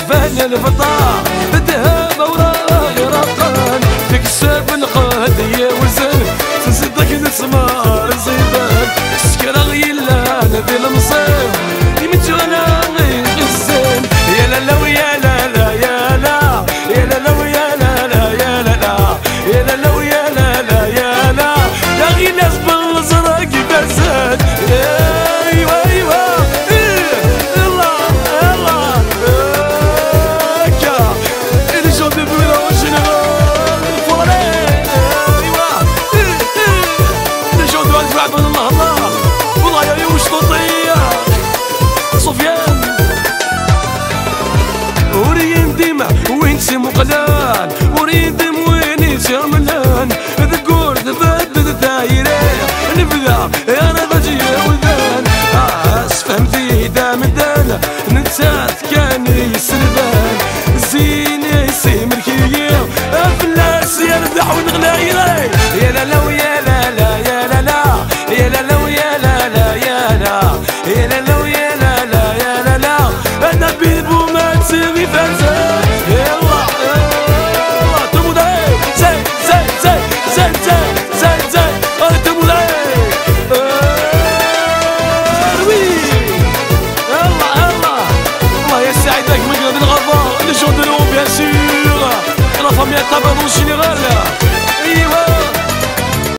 يشفان الفطار الذهب وراغي رقان تكسب القاد يا وزن تصدق نسمار زيدان سكرا غيلان ذي المصير يمتغنى غير الزين يا لالا ويا لالا يا لا يا لالا ويا لالا يا لالا يا لالا ويا لالا يا لا يا غي ناس بالزرق فساد ايوا ايوا يلا يلا هكا الجو دو بولا والجنرال الفوري ايوا الجو دو الجوع بن الله الله والله يا وش تطير سفيان وريم ديما وين سمو قلال وريم ديم وين يتملان ذكور ثبت دايره نبدا يا رضجي يا ودان فهمتي دام الدان نتسات كان يسلبان زين يسمر كيا فلاس يردح ونغلايري يا لالا ويا لالا يا لالا يا لالا ويا لالا يا لا يا لالا ويا لالا يا لالا انا بيبو ما تسوي فازان يلا يلا تموداي زي زي زي زي زي زي زي تموداي وي يلا يلا الله يسعدك مقلب الغفار اللي جون دو بيان سور لا فامي تابا دون جينيرال